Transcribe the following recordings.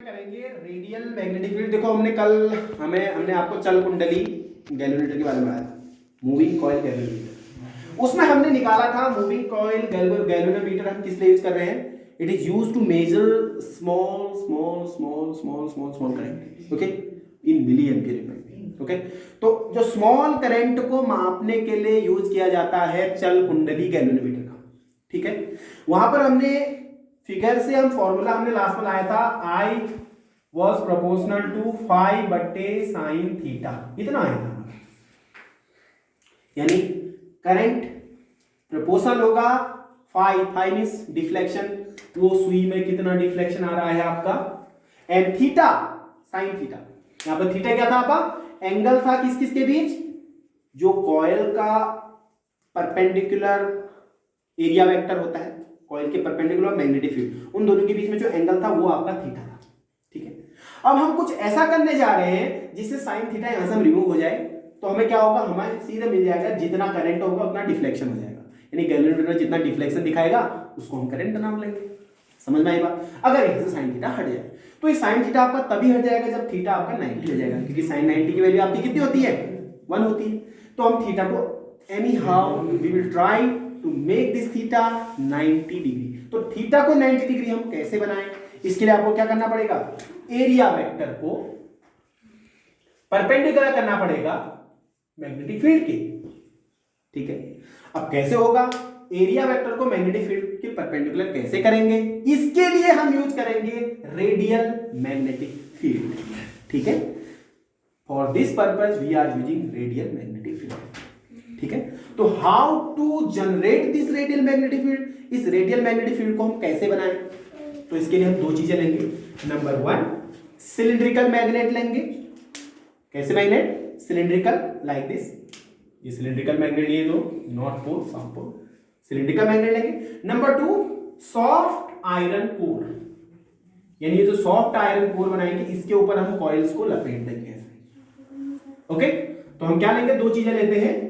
करेंगे radial magnetic field. देखो हमने आपको चल कुंडली गैल्वेनोमीटर के बारे में बताया था, मूविंग कॉइल गैल्वेनोमीटर। उसमें हमने निकाला था मूविंग कॉइल गैल्वेनोमीटर हम किस लिए यूज कर रहे हैं। It is used to measure small current, okay, in milliampere, okay. तो जो स्मॉल करंट को मापने के लिए यूज किया जाता है चल कुंडली गैल्वेनोमीटर का, ठीक है। वहां पर हमने फिगर से हम फॉर्मूला हमने लास्ट में लाया था, I was proportional to phi बट्टे साइन थीटा, इतना आया था। यानी करंट प्रोपोर्शनल होगा फाई मींस डिफ्लेक्शन, वो सुई में कितना डिफ्लेक्शन आ रहा है आपका, एंड थीटा साइन थीटा। यहां पर थीटा क्या था आपका, एंगल था किस किस के बीच, जो कॉइल का परपेंडिकुलर एरिया वेक्टर होता है, कॉइल के परपेंडिकुलर मैग्नेटिक फील्ड, उन दोनों के बीच में जो एंगल था वो आपका थीटा था, ठीक है। अब हम कुछ ऐसा करने जा रहे हैं जिससे साइन थीटा यहां से हम रिमूव हो जाए, तो हमें क्या होगा, हमें सीधे मिल जाएगा जितना करंट होगा उतना डिफ्लेक्शन हो जाएगा। यानी गैल्वेनोमीटर में जितना डिफ्लेक्शन दिखाएगा उसको हम करंट का नाम लेंगे। समझ में आई बात। अगर यहां से साइन थीटा हट जाए तो ये साइन थीटा आपका तभी हट जाएगा जब थीटा आपका 90 हो जाएगा, क्योंकि साइन 90 की वैल्यू आपकी कितनी होती है, 1 होती है। तो हम थीटा को anyhow we will try to make this theta 90 degree. तो थीटा को 90 डिग्री हम कैसे बनाएं, इसके लिए आपको क्या करना पड़ेगा, एरिया वेक्टर को परपेंडिकुलर करना पड़ेगा मैग्नेटिक फील्ड के, ठीक है। अब कैसे होगा, एरिया वेक्टर को मैग्नेटिक फील्ड के परपेंडिकुलर कैसे करेंगे, इसके लिए हम यूज करेंगे रेडियल मैग्नेटिक फील्ड, ठीक है। For this purpose we are using radial magnetic field, ठीक है। तो how to generate this radial magnetic field, इस रेडियल मैग्नेटिक फील्ड को हम कैसे बनाएं, तो इसके लिए हम दो चीजें लेंगे। नंबर 1 सिलिंड्रिकल मैग्नेट लेंगे। कैसे मैग्नेट, सिलिंड्रिकल लाइक दिस, ये सिलिंड्रिकल मैग्नेट, ये दो north pole south pole, cylindrical magnet लेंगे। नंबर 2 सॉफ्ट आयरन कोर, यानी ये जो सॉफ्ट आयरन कोर बनाएंगे इसके ऊपर हम कॉइल्स को लपेट देंगे ऐसे, ओके। तो हम क्या लेंगे, दो चीजें लेते हैं,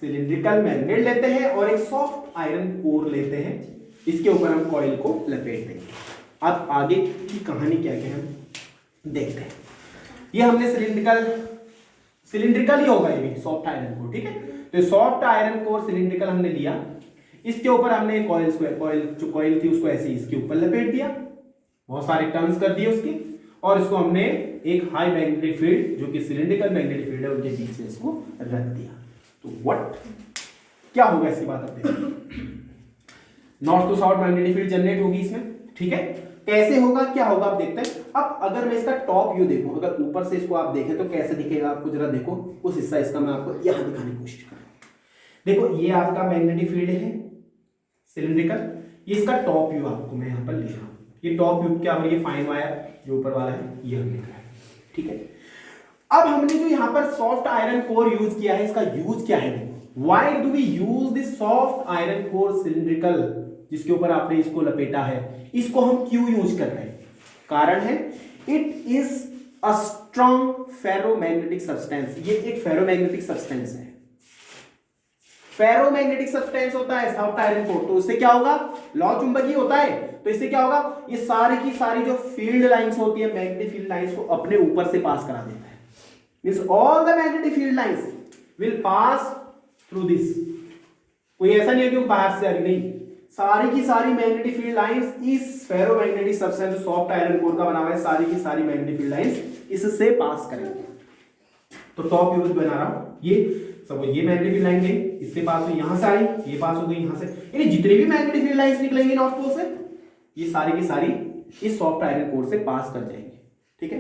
सिलिंड्रिकल मैग्नेट लेते हैं और एक सॉफ्ट आयरन कोर लेते हैं, इसके ऊपर हम कॉइल को लपेट देंगे। अब आगे की कहानी क्या क्या हम देखते हैं। ये हमने सिलिंड्रिकल ही होगा, ये भी सॉफ्ट आयरन कोर, ठीक है। तो सॉफ्ट आयरन कोर सिलिंड्रिकल हमने लिया, इसके ऊपर हमने कॉइल जो कॉइल थी उसको ऐसे इसके ऊपर लपेट दिया, बहुत सारे टर्न्स कर दिए उसकी, और इसको हमने एक हाई मैग्नेटिक फील्ड जो कि सिलिंड्रिकल मैग्नेटिक फील्ड है उनके बीच में इसको रख दिया। तो व्हाट क्या होगा इसकी बात अब देखते, north to south magnetic field generate होगी इसमें, ठीक है। कैसे होगा, क्या होगा आप देखते हैं। अब अगर मैं इसका टॉप व्यू देखूं, अगर ऊपर से इसको आप देखें तो कैसे दिखेगा आपको, जरा देखो उस हिस्सा इसका मैं आपको यहां दिखाने की कोशिश कर रहा हूं। देखो ये आपका मैग्नेटिक फील्ड है सिलिंड्रिकल, ये इसका टॉप व्यू आपको मैं यहां पर लिख रहा हूं। ये टॉप व्यू क्या है, ये फाइन वायर जो ऊपर वाला है ये हम लिख रहे हैं, ठीक है। अब हमने जो यहां पर सॉफ्ट आयरन कोर यूज किया है, इसका यूज क्या है, why do we use this soft iron core cylindrical, जिसके ऊपर आपने इसको लपेटा है, इसको हम क्यों यूज कर रहे हैं, कारण है it is a strong ferromagnetic substance. ये एक फेरोमैग्नेटिक सब्सटेंस है, फेरोमैग्नेटिक सब्सटेंस होता है सॉफ्ट आयरन कोर। तो उससे क्या होगा, लौ चुंबकीय होता है, तो इससे क्या होगा, ये सारी की सारी जो फील्ड लाइंस होती है मैग्नेटिक फील्ड लाइंस को अपने ऊपर से पास करा देता है। Means all the magnetic field lines will pass through this. कोई ऐसा नहीं है कि वो बाहर से आ रही, नहीं, सारी की सारी मैग्नेटिक फील्ड लाइंस इस फेरोमैग्नेटिक सब्सटेंस जो सॉफ्ट आयरन कोर का बना हुआ है, सारी की सारी मैग्नेटिक फील्ड लाइंस इससे पास करेंगे। तो टॉप व्यू बना रहा हूं, ये सब ये मैग्नेटिक फील्ड लाइन गई, इससे पास हुई, यहां से आई, ये पास हो गई यहां से, यानी जितनी भी मैग्नेटिक फील्ड लाइंस निकलेंगी नॉर्थ पोल से, ये सारी की सारी इस सॉफ्ट आयरन कोर से पास कर जाएंगे, ठीक है।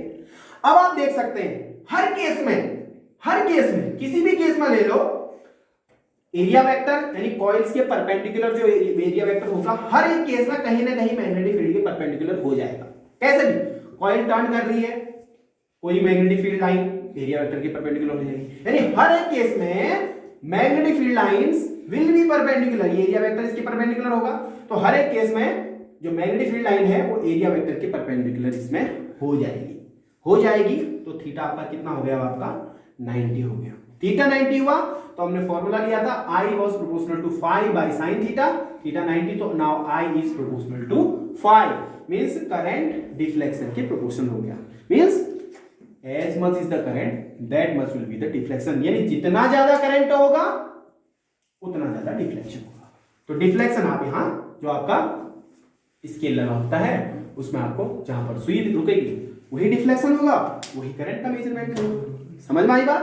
अब आप देख सकते हैं हर केस में किसी भी केस में ले लो, एरिया वेक्टर यानी कॉइल्स के परपेंडिकुलर जो एरिया वेक्टर होगा, हर एक केस में कहीं ना कहीं मैग्नेटिक फील्ड के परपेंडिकुलर हो जाएगा। कैसे भी, कॉइल टर्न कर रही है, कोई magnetic field line area vector के परपेंडिकुलर हो जाएगी, यानी हर एक केस में magnetic field lines will be perpendicular, area vector इसके परपेंडिकुलर होगा, तो हर एक केस में जो मैग्नेटिक फील्ड लाइन है वो एरिया वेक्टर के परपेंडिकुलर इसमें हो जाएगी। तो थीटा आपका कितना हो गया, आपका 90 हो गया। थीटा 90 हुआ तो हमने फॉर्मूला लिया था, I was proportional to phi by sin theta, theta 90, तो now I is proportional to phi। Means current deflection के प्रोपोर्शनल हो गया। Means as much is the current that much will be the deflection, यानी जितना ज्यादा current होगा उतना ज्यादा डिफ्लेक्शन होगा। तो डिफ्लेक्शन आप यहाँ जो आपका स्केल लगा होता है उसमें आपको जहां पर सुई रुकेगी वही डिफ्लेक्शन होगा, वही करंट का मेजरमेंट होगा। समझ में आई बात?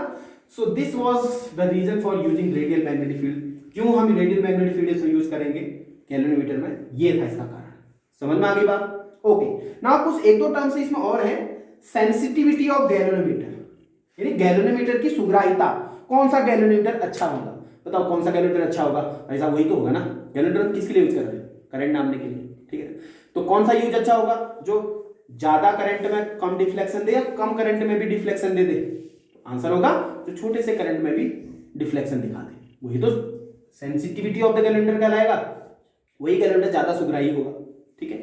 So this was the reason for using radial magnetic field. क्यों हम रेडियल मैग्नेटिक फील्ड यूज करेंगे गैल्वेनोमीटर में, ये था इसका कारण। समझ में आ गई बात? ओके, नाउ कुछ एक दो टर्म्स इसमें और है। सेंसिटिविटी ऑफ गैल्वेनोमीटर, यानी गैल्वेनोमीटर की सुग्राहिता, कौन सा गैल्वेनोमीटर अच्छा होगा? बताओ कौन सा गैल्वेनोमीटर अच्छा होगा? ऐसा वही तो होगा ना, गैल्वेनोमीटर किसके लिए यूज कर रहे हैं? करंट नापने के लिए, ठीक है। तो कौन सा यूज अच्छा होगा? जो ज्यादा करंट में कम डिफ्लेक्शन दे या कम करंट में भी डिफ्लेक्शन दे दे? आंसर होगा जो छोटे से करंट में भी डिफ्लेक्शन दिखा दे, वही तो सेंसिटिविटी ऑफ द गैल्वेनोमीटर कहलाएगा, वही गैल्वेनोमीटर ज्यादा सुग्राही होगा, ठीक है।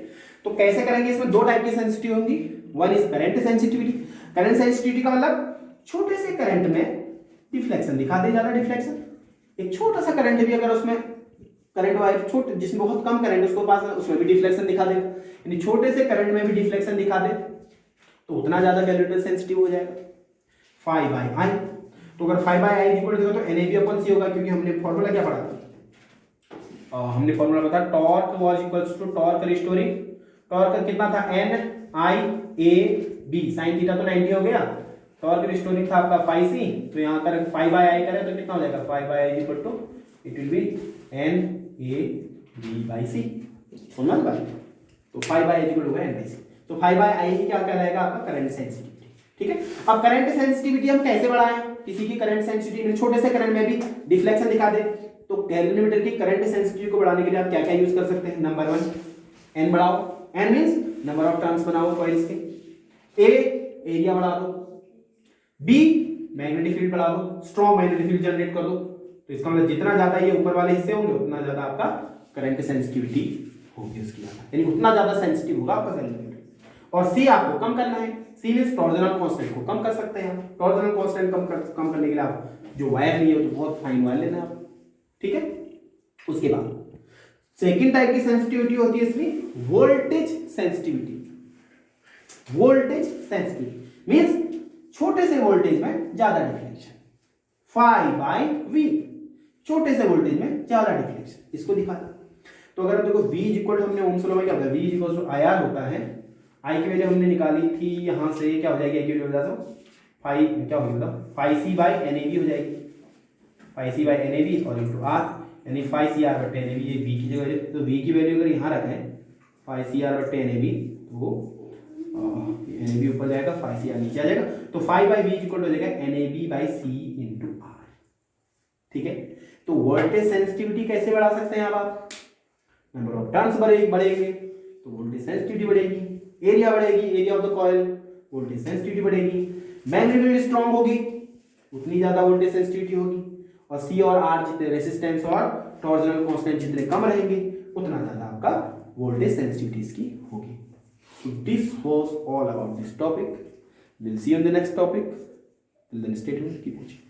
तो कैसे करेंगे? इसमें दो टाइप की सेंसिटिविटी होंगी। One is current sensitivity. Current sensitivity का मतलब छोटे से करंट में डिफ्लेक्शन दिखा दे, ज्यादा डिफ्लेक्शन। एक छोटा सा करंट भी अगर उसमें करंट वायर छोटे जिसमें बहुत कम करंट उसको पास है उसमें भी डिफ्लेक्शन दिखा दे, यानी छोटे से करंट में भी डिफ्लेक्शन दिखा दे तो उतना ज्यादा गैल्वेनोमीटर सेंसिटिव हो जाएगा। फाई बाई आई, तो अगर फाई बाई आई इक्वल देखो तो NAV/C होगा, क्योंकि हमने फॉर्मूला क्या पढ़ा था? हमने फॉर्मूला बताया torque was equals to torque restoring, torque कितना था? NIAB, sin थीटा तो 90 हो गया, टॉर्क रिस्टोरिंग था आपका फाई सी, तो यहाँ कर फाई बाई आई करें तो कितना हो जाएगा? Phi by I equal to it will be NAB/C। समझ में? तो phi by I equal to NAB/C, तो फाई बाई आई क्या कहलाएगा? आपका करंट सेंसिटिविटी, ठीक है। अब करंट सेंसिटिविटी हम कैसे बढ़ाएं? किसी की करंट सेंसिटिविटी छोटे से करंट में भी डिफ्लेक्शन दिखा दे, तो गैल्वेनोमीटर की करंट सेंसिटिविटी को बढ़ाने के लिए आप क्या क्या यूज कर सकते हैं? नंबर 1 n बढ़ाओ, n means number of turns बनाओ कॉइल्स के, a एरिया बढ़ा दो, b मैग्नेटिक फील्ड बढ़ा दो, स्ट्रॉन्ग मैग्नेटिक फील्ड जनरेट कर दो। तो इसका मतलब जितना ज्यादा ये ऊपर वाले हिस्से होंगे उतना ज्यादा आपका करंट सेंसिटिविटी होगी उसकी ज्यादा, यानी उतना ज्यादा सेंसिटिव होगा आपका गैल्वेनोमीटर। और C आपको कम करना है, C मींस टॉर्जनल कांस्टेंट को कम कर सकते हैं आप। टॉर्जनल कांस्टेंट कम करने के लिए आप जो वायर लिए हो तो बहुत फाइन वायर लेना आप, ठीक है। उसके बाद सेकंड टाइप की सेंसिटिविटी होती है इसमें voltage sensitivity. Voltage sensitivity means छोटे से वोल्टेज में ज्यादा डिफ्लेक्शन, फाई बाई वी, छोटे से वोल्टेज में ज्यादा डिफ्लेक्शन, इसको दिखाता। तो अगर देखो V इक्वल हमने ओम्स लॉ में क्या होता है? V इक्वल टू IR होता है, I की वैल्यू हमने निकाली थी, यहां से क्या हो जाएगी? I की वैल्यू बता दो, फाई क्या होगी मतलब फाई C बाई NAB हो जाएगी, फाई C बाई NAB और इनटू R, यानी फाई CR बटे NAB, ये V की जगह, तो V की वैल्यू अगर यहां रखें फाई CR बटे NAB तो NAB ऊपर जाएगा, फाई CR नीचे आ जाएगा, तो फाई बाई V इक्वल हो जाएगा NAB by C into R, ठीक है। तो वोल्टेज सेंसिटिविटी कैसे बढ़ा सकते हैं आप? नंबर ऑफ टर्न्स बढ़ेंगे तो वोल्टेज सेंसिटिविटी बढ़ेगी, एरिया बढ़ेगी, area of the coil, voltage sensitivity बढ़ेगी, मैग्नेटिक फील्ड स्ट्रांग होगी उतनी ज्यादा वोल्टेज सेंसिटिविटी होगी, और C और R जितने रेजिस्टेंस और टॉर्जनल कांस्टेंट जितने कम रहेंगे उतना ज्यादा आपका वोल्टेज सेंसिटिविटी इसकी होगी। So this was all about this topic. We'll see you on the next topic. Till then, stay tuned. Keep watching.